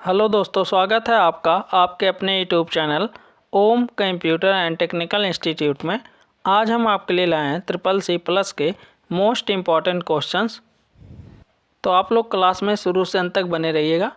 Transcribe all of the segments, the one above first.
Hello दोस्तों, स्वागत है आपका आपके अपने YouTube channel Om computer and technical institute में। आज हम आपके लिए लाए हैं CCC+ के मोस्ट इम्पॉर्टेंट क्वेश्चंस। तो आप लोग क्लास में शुरू से अंत तक बने रहिएगा।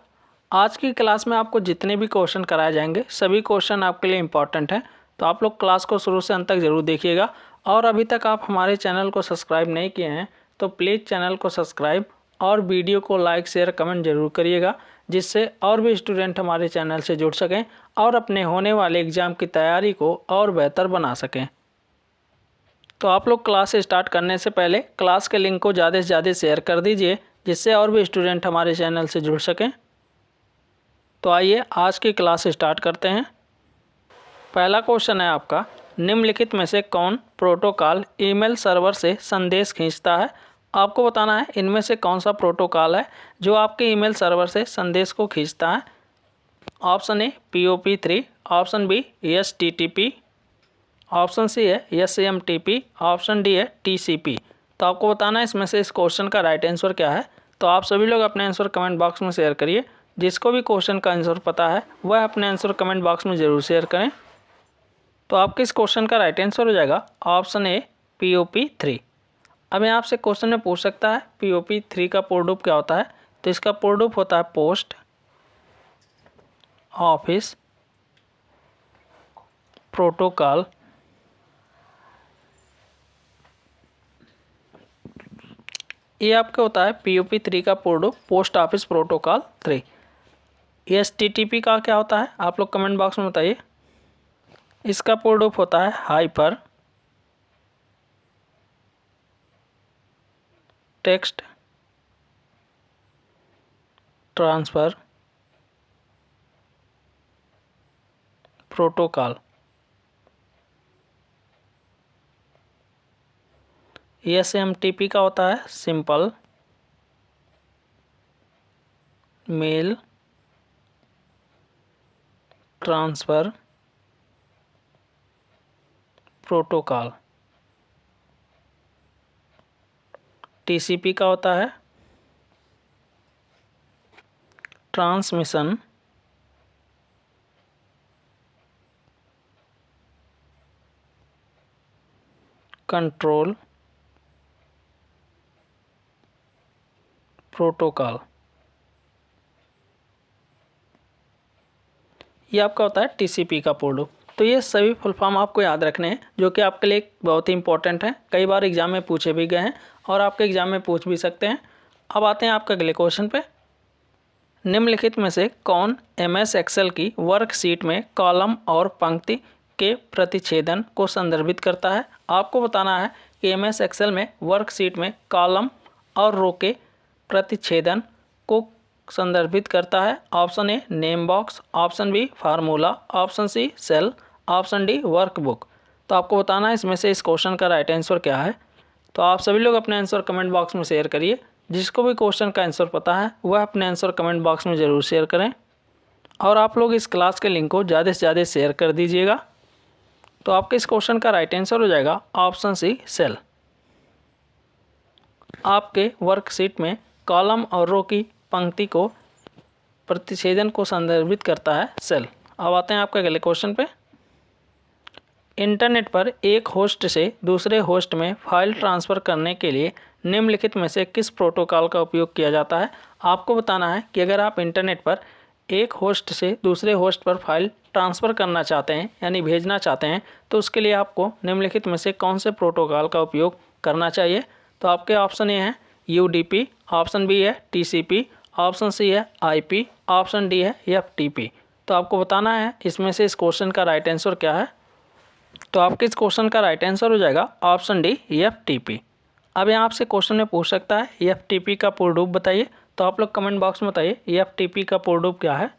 आज की क्लास में आपको जितने भी क्वेश्चन कराए जाएंगे सभी क्वेश्चन आपके लिए इम्पॉर्टेंट हैं, तो आप लोग क्लास को शुरू से अंत तक ज़रूर देखिएगा। और अभी तक आप हमारे चैनल को सब्सक्राइब नहीं किए हैं तो प्लीज़ चैनल को सब्सक्राइब और वीडियो को लाइक शेयर कमेंट जरूर करिएगा, जिससे और भी स्टूडेंट हमारे चैनल से जुड़ सकें और अपने होने वाले एग्ज़ाम की तैयारी को और बेहतर बना सकें। तो आप लोग क्लास स्टार्ट करने से पहले क्लास के लिंक को ज़्यादा से ज़्यादा शेयर कर दीजिए, जिससे और भी स्टूडेंट हमारे चैनल से जुड़ सकें। तो आइए आज की क्लास स्टार्ट करते हैं। पहला क्वेश्चन है आपका, निम्नलिखित में से कौन प्रोटोकॉल ईमेल सर्वर से संदेश खींचता है। आपको बताना है इनमें से कौन सा प्रोटोकॉल है जो आपके ईमेल सर्वर से संदेश को खींचता है। Option A POP3, option B STTP, option C है SAMTP, ऑप्शन डी है TCP। तो आपको बताना है इसमें से इस क्वेश्चन का राइट आंसर क्या है। तो आप सभी लोग अपने आंसर कमेंट बॉक्स में शेयर करिए। जिसको भी क्वेश्चन का आंसर पता है वह अपने आंसर कमेंट बॉक्स में ज़रूर शेयर करें। तो आपके इस क्वेश्चन का राइट आंसर हो जाएगा ऑप्शन ए POP3। अब यहाँ आपसे क्वेश्चन में पूछ सकता है POP3 का पूर्ण रूप क्या होता है। तो इसका पूर्ण रूप होता है पोस्ट ऑफिस प्रोटोकॉल। ये आपका होता है POP3 का पूर्ण रूप पोस्ट ऑफिस प्रोटोकॉल 3। STTP का क्या होता है आप लोग कमेंट बॉक्स में बताइए। इसका पूर्ण रूप होता है hypertext transfer protocol. SAMTP का होता है simple mail transfer protocol. TCP का होता है ट्रांसमिशन कंट्रोल प्रोटोकॉल। ये आपका होता है TCP का पूर्ण रूप। तो ये सभी फुल फॉर्म आपको याद रखने हैं, जो कि आपके लिए बहुत ही इंपॉर्टेंट है। कई बार एग्जाम में पूछे भी गए हैं और आपके एग्जाम में पूछ भी सकते हैं। अब आते हैं आपके अगले क्वेश्चन पे। निम्नलिखित में से कौन MS एक्सेल की वर्कशीट में कॉलम और पंक्ति के प्रतिच्छेदन को संदर्भित करता है। आपको बताना है कि MS एक्सेल में वर्कशीट में कॉलम और रो के प्रतिच्छेदन को संदर्भित करता है। Option A name box, option B formula, option C cell, option D workbook. तो आपको बताना है इसमें से इस क्वेश्चन का राइट आंसर क्या है। तो आप सभी लोग अपने आंसर कमेंट बॉक्स में शेयर करिए। जिसको भी क्वेश्चन का आंसर पता है वह अपने आंसर कमेंट बॉक्स में ज़रूर शेयर करें। और आप लोग इस क्लास के लिंक को ज़्यादा से ज़्यादा शेयर कर दीजिएगा। तो आपके इस क्वेश्चन का राइट आंसर हो जाएगा ऑप्शन सी सेल। आपके वर्कशीट में कॉलम और रो की पंक्ति को प्रतिच्छेदन को संदर्भित करता है सेल। अब आते हैं आपके अगले क्वेश्चन पे। इंटरनेट पर एक होस्ट से दूसरे होस्ट में फाइल ट्रांसफ़र करने के लिए निम्नलिखित में से किस प्रोटोकॉल का उपयोग किया जाता है। आपको बताना है कि अगर आप इंटरनेट पर एक होस्ट से दूसरे होस्ट पर फाइल ट्रांसफ़र करना चाहते हैं यानी भेजना चाहते हैं, तो उसके लिए आपको निम्नलिखित में से कौन से प्रोटोकॉल का उपयोग करना चाहिए। तो आपके ऑप्शन ए हैं UDP, ऑप्शन बी है TCP, ऑप्शन सी है IP, ऑप्शन डी है FTP। तो आपको बताना है इसमें से इस क्वेश्चन का राइट आंसर क्या है। तो आपके इस क्वेश्चन का राइट आंसर हो जाएगा ऑप्शन डी FTP। अब यहाँ आपसे क्वेश्चन में पूछ सकता है FTP का पूर्ण रूप बताइए। तो आप लोग कमेंट बॉक्स में बताइए FTP का पूर्ण रूप क्या है।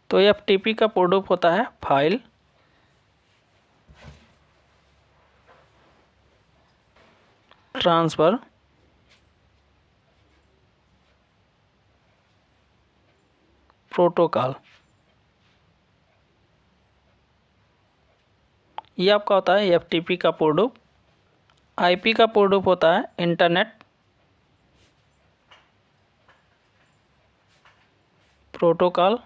तो FTP का पूर्ण रूप होता है फाइल ट्रांसफ़र प्रोटोकॉल। ये आपका होता है FTP का पूर्ण रूप। IP का पूर्ण रूप होता है इंटरनेट प्रोटोकॉल,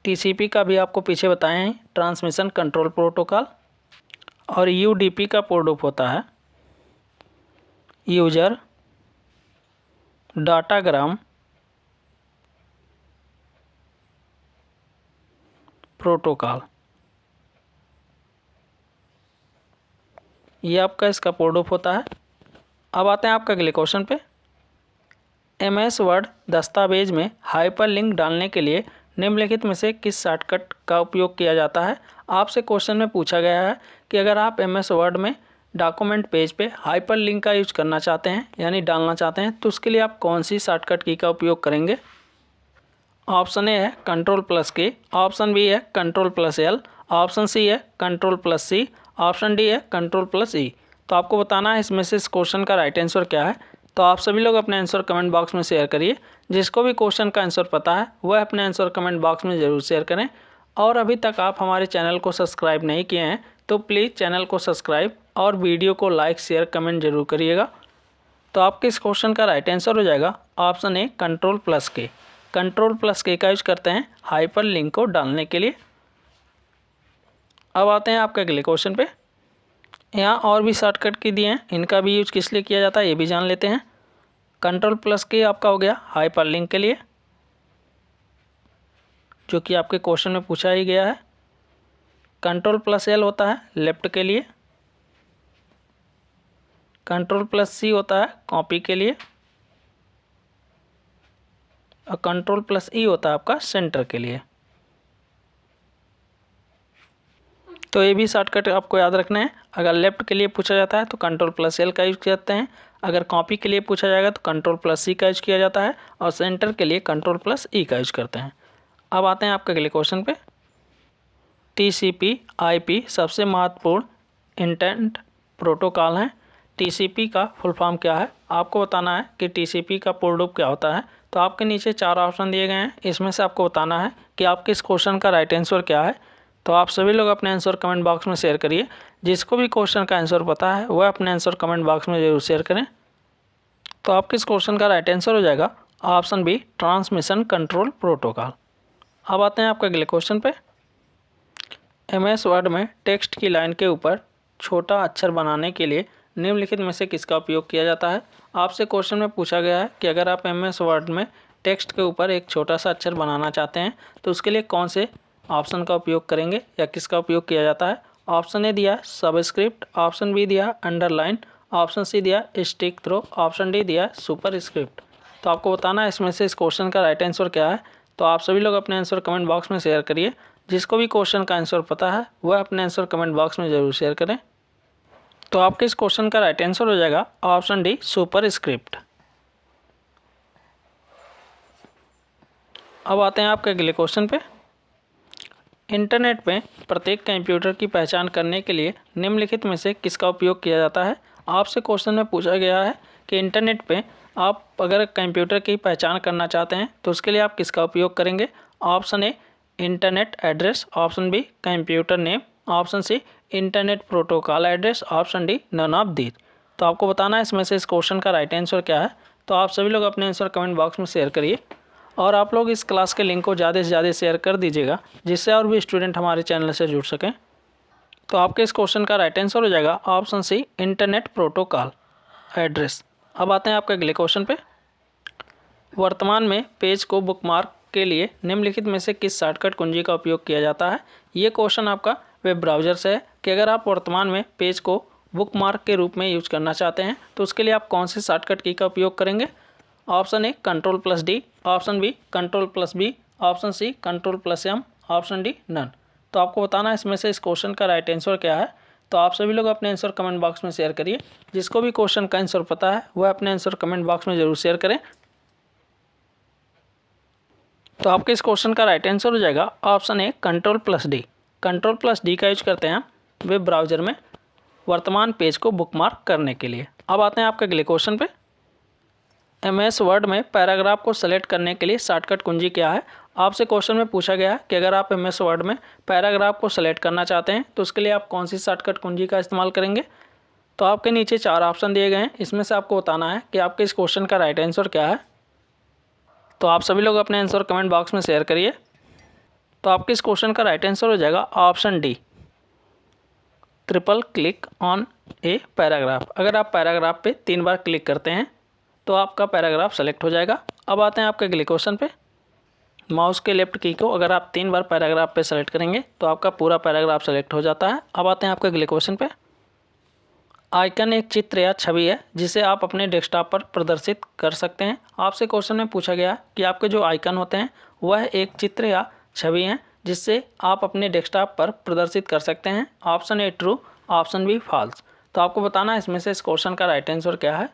टीसीपी का भी आपको पीछे बताए हैं, ट्रांसमिशन कंट्रोल प्रोटोकॉल। और यूडीपी का पूर्ण रूप होता है यूजर डाटाग्राम प्रोटोकॉल। ये आपका इसका पूर्ण रूप होता है। अब आते हैं आपका अगले क्वेश्चन पे। एमएस वर्ड दस्तावेज में हाइपरलिंक डालने के लिए निम्नलिखित में से किस शॉर्टकट का उपयोग किया जाता है। आपसे क्वेश्चन में पूछा गया है कि अगर आप एमएस वर्ड में डॉक्यूमेंट पेज पे हाइपरलिंक का यूज करना चाहते हैं यानी डालना चाहते हैं तो उसके लिए आप कौन सी शॉर्टकट की का उपयोग करेंगे। ऑप्शन ए है Ctrl+K, ऑप्शन बी है Ctrl+L, ऑप्शन सी है Ctrl+C, ऑप्शन डी है Ctrl+E। तो आपको बताना है इसमें से इस क्वेश्चन का राइट आंसर क्या है। तो आप सभी लोग अपने आंसर कमेंट बॉक्स में शेयर करिए। जिसको भी क्वेश्चन का आंसर पता है वह अपने आंसर कमेंट बॉक्स में ज़रूर शेयर करें। और अभी तक आप हमारे चैनल को सब्सक्राइब नहीं किए हैं तो प्लीज़ चैनल को सब्सक्राइब और वीडियो को लाइक शेयर कमेंट जरूर करिएगा। तो आपके इस क्वेश्चन का राइट आंसर हो जाएगा ऑप्शन ए Ctrl+K। Ctrl+K का यूज करते हैं हाइपर लिंक को डालने के लिए। अब आते हैं आपके अगले क्वेश्चन पे। यहाँ और भी शॉर्टकट की दिए हैं, इनका भी यूज किस लिए किया जाता है ये भी जान लेते हैं। Ctrl+K आपका हो गया हाइपर लिंक के लिए, जो कि आपके क्वेश्चन में पूछा ही गया है। Ctrl+L होता है लेफ्ट के लिए, Ctrl+C होता है कॉपी के लिए, और Ctrl+E होता है आपका सेंटर के लिए। तो ये भी शॉर्टकट आपको याद रखना है। अगर लेफ्ट के लिए पूछा जाता है तो Ctrl+L का यूज करते हैं, अगर कॉपी के लिए पूछा जाएगा तो Ctrl+C का यूज किया जाता है, और सेंटर के लिए Ctrl+E का यूज करते हैं। अब आते हैं आपके अगले क्वेश्चन पे। TCP/IP सबसे महत्वपूर्ण इंटरनेट प्रोटोकॉल है। TCP का फुल फॉर्म क्या है आपको बताना है कि TCP का पूर्ण रूप क्या होता है। तो आपके नीचे 4 ऑप्शन दिए गए हैं, इसमें से आपको बताना है कि आपके इस क्वेश्चन का राइट आंसर क्या है। तो आप सभी लोग अपने आंसर कमेंट बॉक्स में शेयर करिए। जिसको भी क्वेश्चन का आंसर पता है वह अपने आंसर कमेंट बॉक्स में जरूर शेयर करें। तो आपके इस क्वेश्चन का राइट आंसर हो जाएगा option B transmission control protocol. अब आते हैं आपके अगले क्वेश्चन पे। एमएस वर्ड में टेक्स्ट की लाइन के ऊपर छोटा अक्षर बनाने के लिए निम्नलिखित में से किसका उपयोग किया जाता है। आपसे क्वेश्चन में पूछा गया है कि अगर आप एमएस वर्ड में टेक्स्ट के ऊपर एक छोटा सा अक्षर बनाना चाहते हैं तो उसके लिए कौन से ऑप्शन का उपयोग करेंगे या किसका उपयोग किया जाता है। ऑप्शन ए दिया सबस्क्रिप्ट, ऑप्शन बी दिया अंडरलाइन, ऑप्शन सी दिया स्टिक थ्रो, ऑप्शन डी दिया सुपर स्क्रिप्ट। तो आपको बताना है इसमें से इस क्वेश्चन का राइट आंसर क्या है। तो आप सभी लोग अपने आंसर कमेंट बॉक्स में शेयर करिए। जिसको भी क्वेश्चन का आंसर पता है वह अपने आंसर कमेंट बॉक्स में ज़रूर शेयर करें। तो आपके इस क्वेश्चन का राइट आंसर हो जाएगा ऑप्शन डी सुपर स्क्रिप्ट। अब आते हैं आपके अगले क्वेश्चन पे। इंटरनेट में प्रत्येक कंप्यूटर की पहचान करने के लिए निम्नलिखित में से किसका उपयोग किया जाता है। आपसे क्वेश्चन में पूछा गया है कि इंटरनेट पे आप अगर कंप्यूटर की पहचान करना चाहते हैं तो उसके लिए आप किसका उपयोग करेंगे। Option A internet address, option B computer name, option C internet protocol address, option D none of these. तो आपको बताना है इसमें से इस क्वेश्चन का राइट आंसर क्या है। तो आप सभी लोग अपने आंसर कमेंट बॉक्स में शेयर करिए। और आप लोग इस क्लास के लिंक को ज़्यादा से ज़्यादा शेयर कर दीजिएगा जिससे और भी स्टूडेंट हमारे चैनल से जुड़ सकें। तो आपके इस क्वेश्चन का राइट आंसर हो जाएगा option C internet protocol address. अब आते हैं आपके अगले क्वेश्चन पे। वर्तमान में पेज को बुकमार्क के लिए निम्नलिखित में से किस शॉर्टकट कुंजी का उपयोग किया जाता है। ये क्वेश्चन आपका वेब ब्राउज़र से है कि अगर आप वर्तमान में पेज को बुकमार्क के रूप में यूज करना चाहते हैं तो उसके लिए आप कौन से शॉर्टकट की का उपयोग करेंगे। Option A Ctrl+D, option B Ctrl+B, option C Ctrl+M, option D none. तो आपको बताना है इसमें से इस क्वेश्चन का राइट आंसर क्या है। तो आप सभी लोग अपने आंसर कमेंट बॉक्स में शेयर करिए। जिसको भी क्वेश्चन का आंसर पता है वह अपने आंसर कमेंट बॉक्स में ज़रूर शेयर करें। तो आपके इस क्वेश्चन का राइट आंसर हो जाएगा ऑप्शन ए Ctrl+D। Ctrl+D का यूज करते हैं वेब ब्राउज़र में वर्तमान पेज को बुकमार्क करने के लिए। अब आते हैं आपके अगले क्वेश्चन पे। एमएस वर्ड में पैराग्राफ को सेलेक्ट करने के लिए शॉर्टकट कुंजी क्या है। आपसे क्वेश्चन में पूछा गया है कि अगर आप एमएस वर्ड में पैराग्राफ को सेलेक्ट करना चाहते हैं तो उसके लिए आप कौन सी शॉर्टकट कुंजी का इस्तेमाल करेंगे। तो आपके नीचे 4 ऑप्शन दिए गए हैं, इसमें से आपको बताना है कि आपके इस क्वेश्चन का राइट आंसर क्या है। तो आप सभी लोग अपने आंसर कमेंट बॉक्स में शेयर करिए। तो आपके इस क्वेश्चन का राइट आंसर हो जाएगा option D, triple click on a paragraph. अगर आप पैराग्राफ पे 3 बार क्लिक करते हैं तो आपका पैराग्राफ सेलेक्ट हो जाएगा। अब आते हैं आपके अगले क्वेश्चन पे। माउस के लेफ्ट की को अगर आप 3 बार पैराग्राफ पे सेलेक्ट करेंगे तो आपका पूरा पैराग्राफ सेलेक्ट हो जाता है। अब आते हैं आपके अगले क्वेश्चन पे। आइकन एक चित्र या छवि है जिसे आप अपने डेस्कटॉप पर प्रदर्शित कर सकते हैं। आपसे क्वेश्चन में पूछा गया कि आपके जो आइकन होते हैं वह एक चित्र या छवि हैं जिससे आप अपने डेस्कटॉप पर प्रदर्शित कर सकते हैं। Option A true, option B false. तो आपको बताना है इसमें से इस क्वेश्चन का राइट आंसर क्या है।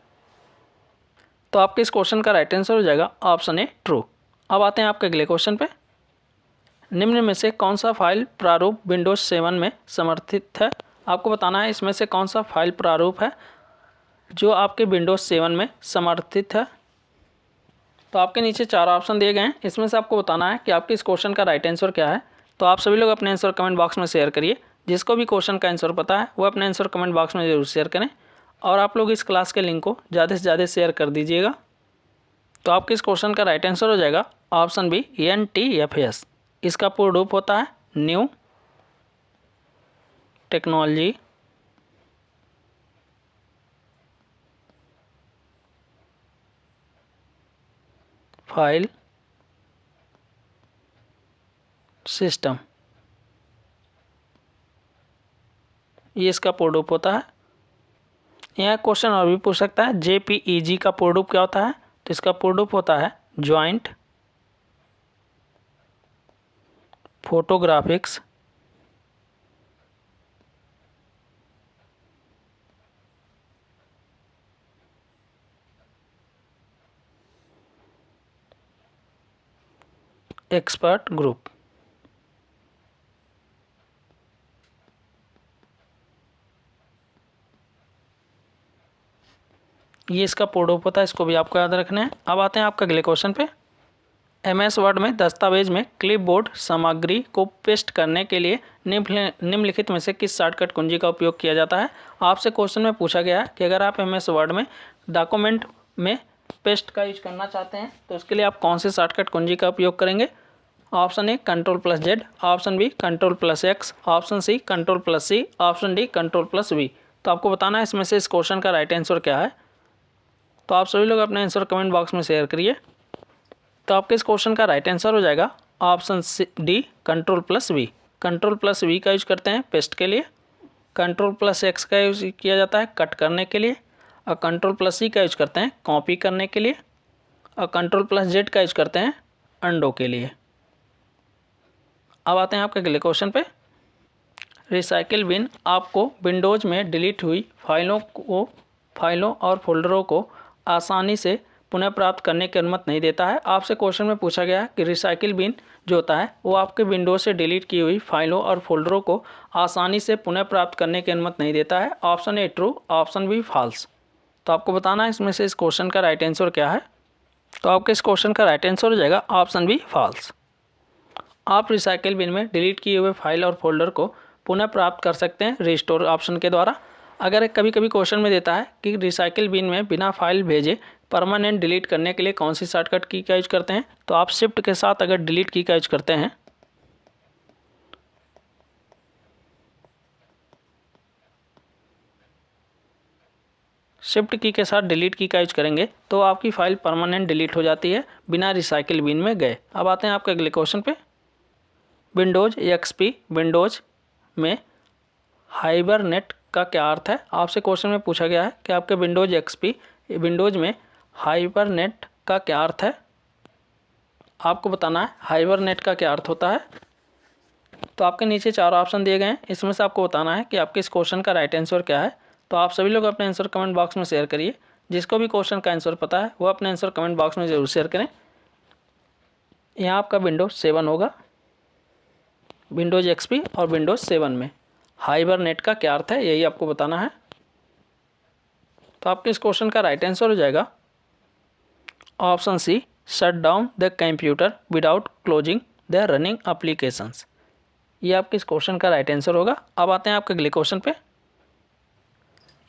तो आपके इस क्वेश्चन का राइट आंसर हो जाएगा ऑप्शन ए ट्रू। अब आते हैं आपके अगले क्वेश्चन पे। निम्न में से कौन सा फाइल प्रारूप विंडोज 7 में समर्थित है। आपको बताना है इसमें से कौन सा फाइल प्रारूप है जो आपके विंडोज 7 में समर्थित है। तो आपके नीचे 4 ऑप्शन दिए गए हैं, इसमें से आपको बताना है कि आपके इस क्वेश्चन का राइट आंसर क्या है। तो आप सभी लोग अपने आंसर कमेंट बॉक्स में शेयर करिए। जिसको भी क्वेश्चन का आंसर पता है वो अपने आंसर कमेंट बॉक्स में जरूर शेयर करें और आप लोग इस क्लास के लिंक को ज़्यादा से ज़्यादा शेयर कर दीजिएगा। तो आपके इस क्वेश्चन का राइट आंसर हो जाएगा ऑप्शन बी NTFS। इसका पूर्ण रूप होता है न्यू टेक्नोलॉजी फाइल सिस्टम, ये इसका पूर्ण रूप होता है। यह क्वेश्चन और भी पूछ सकता है JPEG का पूर्ण रूप क्या होता है। तो इसका पूर्ण रूप होता है जॉइंट फोटोग्राफिक्स एक्सपर्ट ग्रुप। ये इसका पूर्ण रूप होता है, इसको भी आपको याद रखना है। अब आते हैं आपके अगले क्वेश्चन पे। MS वर्ड में दस्तावेज में क्लिपबोर्ड सामग्री को पेस्ट करने के लिए निम्नलिखित में से किस शॉर्टकट कुंजी का उपयोग किया जाता है। आपसे क्वेश्चन में पूछा गया है कि अगर आप MS वर्ड में डॉक्यूमेंट में पेस्ट का यूज करना चाहते हैं तो उसके लिए आप कौन से शॉर्टकट कुंजी का उपयोग करेंगे। Option A Ctrl+Z, option B Ctrl+X, option C Ctrl+C, option D Ctrl+V। तो आपको बताना है इसमें से इस क्वेश्चन का राइट आंसर क्या है। तो आप सभी लोग अपने आंसर कमेंट बॉक्स में शेयर करिए। तो आपके इस क्वेश्चन का राइट आंसर हो जाएगा ऑप्शन डी Ctrl+V। Ctrl+V का यूज करते हैं पेस्ट के लिए, Ctrl+X का यूज किया जाता है कट करने के लिए, और Ctrl+C का यूज करते हैं कॉपी करने के लिए, और Ctrl+Z का यूज करते हैं अंडो के लिए। अब आते हैं आपके अगले क्वेश्चन पे। रिसाइकिल बिन आपको विंडोज में डिलीट हुई फाइलों और फोल्डरों को आसानी से पुनः प्राप्त करने की अनुमति नहीं देता है। आपसे क्वेश्चन में पूछा गया कि रिसाइकिल बिन जो होता है वो आपके विंडोज से डिलीट की हुई फाइलों और फोल्डरों को आसानी से पुनः प्राप्त करने की अनुमति नहीं देता है। Option A true, option B false. तो आपको बताना है इसमें से इस क्वेश्चन का राइट आंसर क्या है। तो आपके इस क्वेश्चन का राइट आंसर हो जाएगा ऑप्शन बी फॉल्स। आप रिसाइकिल बिन में डिलीट किए हुए फाइल और फोल्डर को पुनः प्राप्त कर सकते हैं रिस्टोर ऑप्शन के द्वारा। अगर कभी कभी क्वेश्चन में देता है कि रिसाइकिल बिन में बिना फाइल भेजे परमानेंट डिलीट करने के लिए कौन सी शॉर्टकट की का यूज करते हैं, तो आप शिफ्ट के साथ अगर डिलीट की का यूज करते हैं शिफ्ट की के साथ डिलीट की का यूज करेंगे तो आपकी फाइल परमानेंट डिलीट हो जाती है बिना रिसाइकिल बिन में गए। अब आते हैं आपके अगले क्वेश्चन पे। विंडोज XP विंडोज में हाइबरनेट का क्या अर्थ है। आपसे क्वेश्चन में पूछा गया है कि आपके विंडोज XP विंडोज में हाइबरनेट का क्या अर्थ है। आपको बताना है हाइबरनेट का क्या अर्थ होता है। तो आपके नीचे 4 ऑप्शन दिए गए हैं, इसमें से आपको बताना है कि आपके इस क्वेश्चन का राइट आंसर क्या है। तो आप सभी लोग अपने आंसर कमेंट बॉक्स में शेयर करिए। जिसको भी क्वेश्चन का आंसर पता है वो अपने आंसर कमेंट बॉक्स में ज़रूर शेयर करें। यहाँ आपका विंडोज 7 होगा, विंडोज XP और विंडोज 7 में हाइबरनेट का क्या अर्थ है यही आपको बताना है। तो आपके इस क्वेश्चन का राइट आंसर हो जाएगा option C shut down the computer without closing the running applications. ये आपके इस क्वेश्चन का राइट आंसर होगा। अब आते हैं आपके अगले क्वेश्चन पे।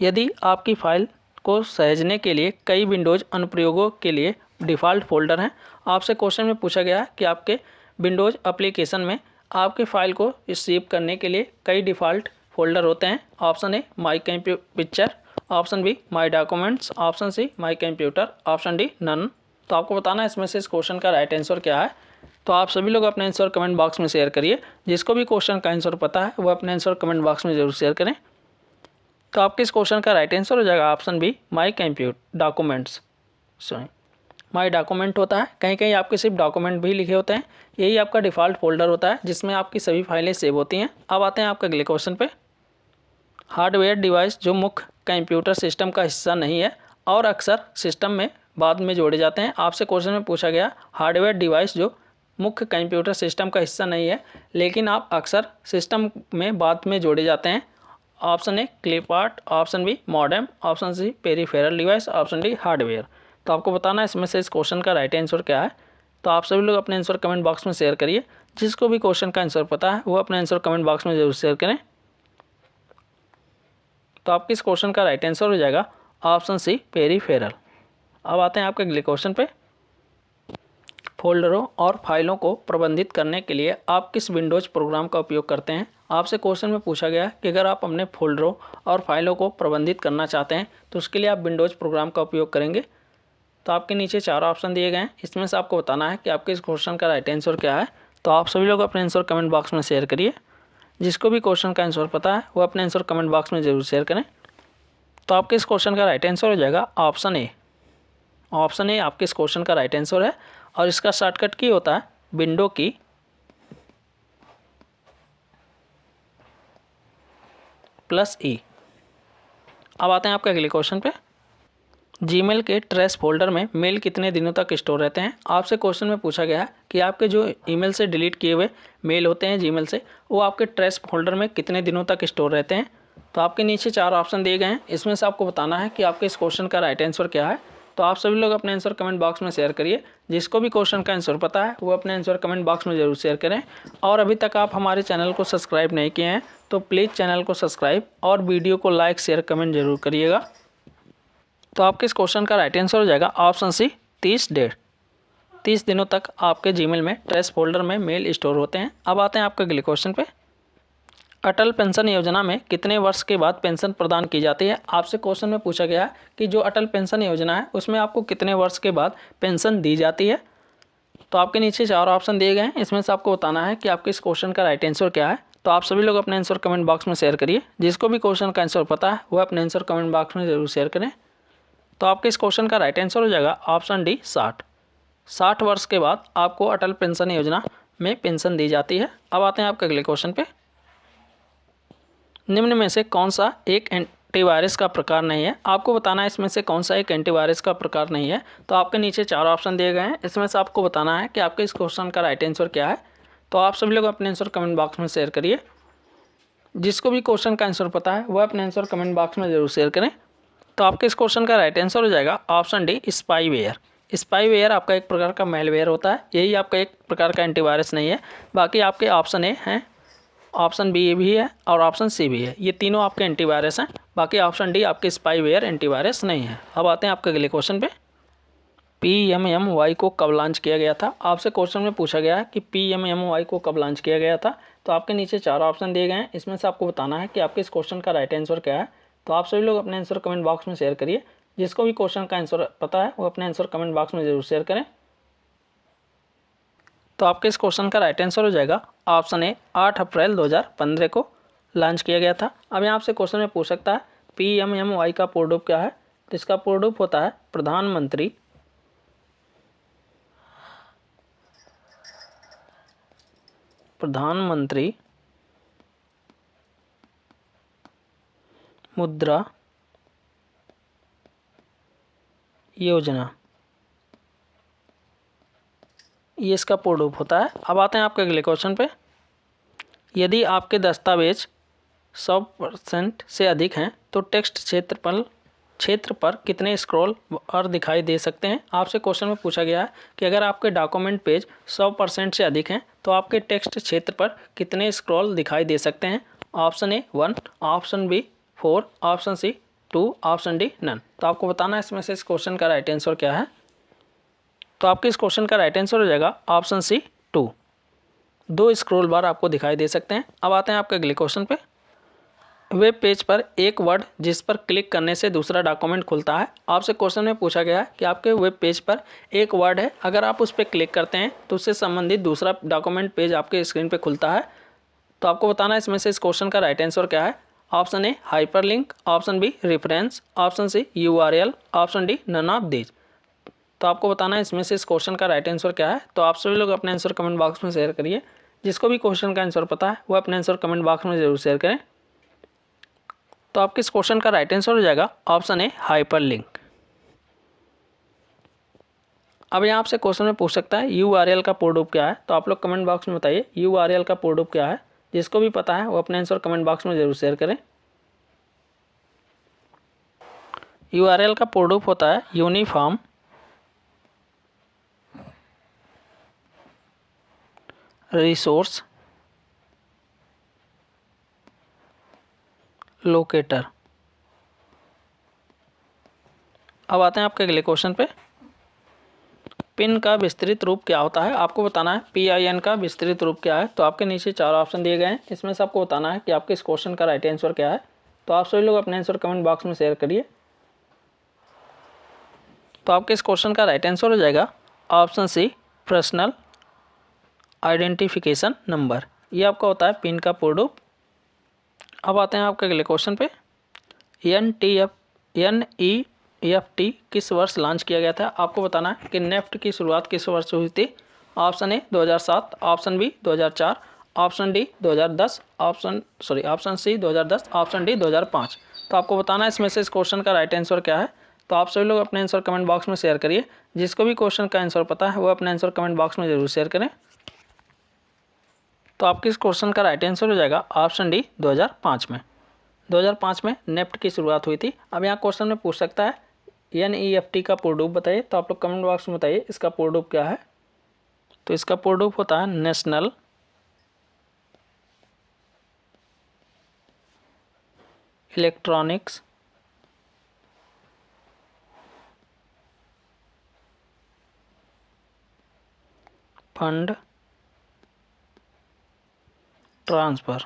यदि आपकी फ़ाइल को सहेजने के लिए कई विंडोज़ अनुप्रयोगों के लिए डिफ़ॉल्ट फ़ोल्डर हैं। आपसे क्वेश्चन में पूछा गया कि आपके विंडोज़ एप्लीकेशन में आपके फ़ाइल को सेव करने के लिए कई डिफ़ॉल्ट फ़ोल्डर होते हैं। Option A my picture, option B my documents, option C my computer, option D none. तो आपको बताना है इसमें से इस क्वेश्चन का राइट आंसर क्या है। तो आप सभी लोग अपने आंसर कमेंट बॉक्स में शेयर करिए। जिसको भी क्वेश्चन का आंसर पता है वो अपने आंसर कमेंट बॉक्स में जरूर शेयर करें। तो आपके इस क्वेश्चन का राइट आंसर हो जाएगा option B my documents. Sorry, my document होता है, कहीं कहीं आपके सिर्फ डॉक्यूमेंट भी लिखे होते हैं। यही आपका डिफ़ॉल्ट फोल्डर होता है जिसमें आपकी सभी फाइलें सेव होती हैं। अब आते हैं आपके अगले क्वेश्चन पे। हार्डवेयर डिवाइस जो मुख्य कंप्यूटर सिस्टम का हिस्सा नहीं है और अक्सर सिस्टम में बाद में जोड़े जाते हैं। आपसे क्वेश्चन में पूछा गया हार्डवेयर डिवाइस जो मुख्य कंप्यूटर सिस्टम का हिस्सा नहीं है लेकिन आप अक्सर सिस्टम में बाद में जोड़े जाते हैं। Option A clipart, option B modem, option C peripheral device, option D hardware. तो आपको बताना है इसमें से इस क्वेश्चन का राइट आंसर क्या है। तो आप सभी लोग अपने आंसर कमेंट बॉक्स में शेयर करिए। जिसको भी क्वेश्चन का आंसर पता है वो अपने आंसर कमेंट बॉक्स में जरूर शेयर करें। तो आपके इस क्वेश्चन का राइट आंसर हो जाएगा ऑप्शन सी पेरीफेरल। अब आते हैं आपके अगले क्वेश्चन पे। फोल्डरों और फाइलों को प्रबंधित करने के लिए आप किस विंडोज़ प्रोग्राम का उपयोग करते हैं। आपसे क्वेश्चन में पूछा गया कि अगर आप अपने फोल्डरों और फाइलों को प्रबंधित करना चाहते हैं तो उसके लिए आप विंडोज़ प्रोग्राम का उपयोग करेंगे। तो आपके नीचे 4 ऑप्शन दिए गए हैं, इसमें से आपको बताना है कि आपके इस क्वेश्चन का राइट आंसर क्या है। तो आप सभी लोग अपने आंसर कमेंट बॉक्स में शेयर करिए। जिसको भी क्वेश्चन का आंसर पता है वो अपने आंसर कमेंट बॉक्स में ज़रूर शेयर करें। तो आपके इस क्वेश्चन का राइट आंसर हो जाएगा ऑप्शन ए। ऑप्शन ए आपके इस क्वेश्चन का राइट आंसर है और इसका शॉर्टकट की होता है विंडो की +E। अब आते हैं आपके अगले क्वेश्चन पे। जीमेल के ट्रैश फोल्डर में मेल कितने दिनों तक स्टोर रहते हैं। आपसे क्वेश्चन में पूछा गया कि आपके जो ईमेल से डिलीट किए हुए मेल होते हैं जीमेल से, वो आपके ट्रैश फोल्डर में कितने दिनों तक स्टोर रहते हैं। तो आपके नीचे 4 ऑप्शन दिए गए हैं, इसमें से आपको बताना है कि आपके इस क्वेश्चन का राइट आंसर क्या है। तो आप सभी लोग अपने आंसर कमेंट बॉक्स में शेयर करिए। जिसको भी क्वेश्चन का आंसर पता है वो अपने आंसर कमेंट बॉक्स में ज़रूर शेयर करें। और अभी तक आप हमारे चैनल को सब्सक्राइब नहीं किए हैं तो प्लीज़ चैनल को सब्सक्राइब और वीडियो को लाइक शेयर कमेंट जरूर करिएगा। तो आपके इस क्वेश्चन का राइट आंसर हो जाएगा ऑप्शन सी 30 दिनों तक आपके जीमेल में ट्रैश फोल्डर में मेल स्टोर होते हैं। अब आते हैं आपके अगले क्वेश्चन पे। अटल पेंशन योजना में कितने वर्ष के बाद पेंशन प्रदान की जाती है। आपसे क्वेश्चन में पूछा गया कि जो अटल पेंशन योजना है उसमें आपको कितने वर्ष के बाद पेंशन दी जाती है। तो आपके नीचे 4 ऑप्शन दिए गए हैं, इसमें से आपको बताना है कि आपके इस क्वेश्चन का राइट आंसर क्या है। तो आप सभी लोग अपने आंसर कमेंट बॉक्स में शेयर करिए। जिसको भी क्वेश्चन का आंसर पता है वो अपने आंसर कमेंट बॉक्स में जरूर शेयर करें। तो आपके इस क्वेश्चन का राइट आंसर हो जाएगा ऑप्शन डी 60 वर्ष के बाद आपको अटल पेंशन योजना में पेंशन दी जाती है। अब आते हैं आपके अगले क्वेश्चन पे। निम्न में से कौन सा एक एंटीवायरस का प्रकार नहीं है। आपको बताना है इसमें से कौन सा एक एंटीवायरस का प्रकार नहीं है। तो आपके नीचे 4 ऑप्शन दिए गए हैं, इसमें से आपको बताना है कि आपके इस क्वेश्चन का राइट आंसर क्या है। तो आप सभी लोग अपने आंसर कमेंट बॉक्स में शेयर करिए। जिसको भी क्वेश्चन का आंसर पता है वह अपने आंसर कमेंट बॉक्स में जरूर शेयर करें। तो आपके इस क्वेश्चन का राइट आंसर हो जाएगा ऑप्शन डी स्पाईवेयर। स्पाईवेयर आपका एक प्रकार का मेलवेयर होता है, यही आपका एक प्रकार का एंटीवायरस नहीं है। बाकी आपके ऑप्शन ए हैं, ऑप्शन बी भी है और ऑप्शन सी भी है, ये तीनों आपके एंटीवायरस हैं। बाकी ऑप्शन डी आपके स्पाईवेयर एंटीवायरस नहीं है। अब आते हैं आपके अगले क्वेश्चन पे। PMMY को कब लॉन्च किया गया था। आपसे क्वेश्चन में पूछा गया है कि PMMY को कब लॉन्च किया गया था। तो आपके नीचे 4 ऑप्शन दिए गए हैं, इसमें से आपको बताना है कि आपके इस क्वेश्चन का राइट आंसर क्या है। तो आप सभी लोग अपने आंसर कमेंट बॉक्स में शेयर करिए। जिसको भी क्वेश्चन का आंसर पता है वो अपने आंसर कमेंट बॉक्स में जरूर शेयर करें। तो आपके इस क्वेश्चन का राइट आंसर हो जाएगा ऑप्शन ए 8 अप्रैल 2015 को लॉन्च किया गया था। अब यहाँ आपसे क्वेश्चन में पूछ सकता है PMMY का पूर्ण रूप क्या है। तो इसका पूर्ण रूप होता है प्रधानमंत्री मुद्रा योजना, ये इसका पूर्ण रूप होता है। अब आते हैं आपके अगले क्वेश्चन पे। यदि आपके दस्तावेज 100% से अधिक हैं तो टेक्स्ट क्षेत्र पर कितने स्क्रॉल बार दिखाई दे सकते हैं। आपसे क्वेश्चन में पूछा गया है कि अगर आपके डॉक्यूमेंट पेज 100% से अधिक हैं तो आपके टेक्स्ट क्षेत्र पर कितने स्क्रॉल दिखाई दे सकते हैं। Option A 1, option B 4, option C 2, option D none. तो आपको बताना है इसमें से इस क्वेश्चन का राइट आंसर क्या है। तो आपके इस क्वेश्चन का राइट आंसर हो जाएगा ऑप्शन सी 2। 2 स्क्रॉल बार आपको दिखाई दे सकते हैं। अब आते हैं आपके अगले क्वेश्चन पे। वेब पेज पर एक वर्ड जिस पर क्लिक करने से दूसरा डॉक्यूमेंट खुलता है। आपसे क्वेश्चन में पूछा गया है कि आपके वेब पेज पर एक वर्ड है, अगर आप उस पर क्लिक करते हैं तो उससे संबंधित दूसरा डॉक्यूमेंट पेज आपके स्क्रीन पे खुलता है। तो आपको बताना है इसमें से इस क्वेश्चन का राइट आंसर क्या है। Option A hyperlink, option B reference, option C URL, option D none of these. तो आपको बताना है इसमें से इस क्वेश्चन का राइट आंसर क्या है। तो आप सभी लोग अपने आंसर कमेंट बॉक्स में शेयर करिए। जिसको भी क्वेश्चन का आंसर पता है वो अपने आंसर कमेंट बॉक्स में जरूर शेयर करें। तो आपके इस क्वेश्चन का राइट आंसर हो जाएगा ऑप्शन ए हाइपरलिंक। अब यहाँ आपसे क्वेश्चन में पूछ सकता है URL का पूर्ण रूप क्या है। तो आप लोग कमेंट बॉक्स में बताइए URL का पूर्ण रूप क्या है। जिसको भी पता है वो अपने आंसर कमेंट बॉक्स में जरूर शेयर करें। URL का पूर्ण रूप होता है यूनिफॉर्म रिसोर्स लोकेटर। अब आते हैं आपके अगले क्वेश्चन पे। पिन का विस्तृत रूप क्या होता है। आपको बताना है PIN का विस्तृत रूप क्या है। तो आपके नीचे 4 ऑप्शन दिए गए हैं, इसमें से आपको बताना है कि आपके इस क्वेश्चन का राइट आंसर क्या है। तो आप सभी लोग अपने आंसर कमेंट बॉक्स में शेयर करिए। तो आपके इस क्वेश्चन का राइट आंसर हो जाएगा option C personal identification number. ये आपका होता है पिन का पूर्ण रूप। अब आते हैं आपके अगले क्वेश्चन पे। NEFT किस वर्ष लॉन्च किया गया था। आपको बताना है कि नेफ्ट की शुरुआत किस वर्ष हुई थी। Option A 2007, option B 2004, option D 2010, option C 2010, option D 2005। तो आपको बताना है इसमें से इस क्वेश्चन का राइट आंसर क्या है। तो आप सभी लोग अपने आंसर कमेंट बॉक्स में शेयर करिए। जिसको भी क्वेश्चन का आंसर पता है वो अपने आंसर कमेंट बॉक्स में जरूर शेयर करें। तो आपके इस क्वेश्चन का राइट आंसर हो जाएगा ऑप्शन डी 2005 में। 2005 में नेफ्ट की शुरुआत हुई थी। अब यहाँ क्वेश्चन में पूछ सकता है NEFT का पूर्ण रूप बताइए। तो आप लोग कमेंट बॉक्स में बताइए इसका पूर्ण रूप क्या है। तो इसका पूर्ण रूप होता है नेशनल इलेक्ट्रॉनिक्स फंड ट्रांसफर।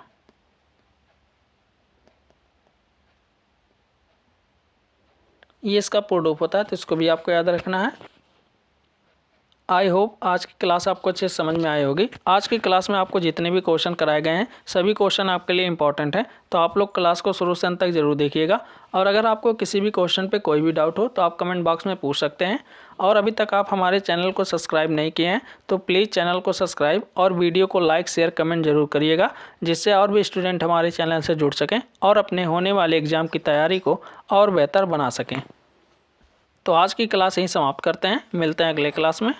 ये इसका पूर्ण रूप होता है। तो इसको भी आपको याद रखना है। आई होप आज की क्लास आपको अच्छे से समझ में आई होगी। आज की क्लास में आपको जितने भी क्वेश्चन कराए गए हैं सभी क्वेश्चन आपके लिए इंपॉर्टेंट हैं। तो आप लोग क्लास को शुरू से अंत तक जरूर देखिएगा। और अगर आपको किसी भी क्वेश्चन पे कोई भी डाउट हो तो आप कमेंट बॉक्स में पूछ सकते हैं। और अभी तक आप हमारे चैनल को सब्सक्राइब नहीं किए हैं तो प्लीज़ चैनल को सब्सक्राइब और वीडियो को लाइक शेयर कमेंट जरूर करिएगा, जिससे और भी स्टूडेंट हमारे चैनल से जुड़ सकें और अपने होने वाले एग्ज़ाम की तैयारी को और बेहतर बना सकें। तो आज की क्लास यहीं समाप्त करते हैं। मिलते हैं अगले क्लास में।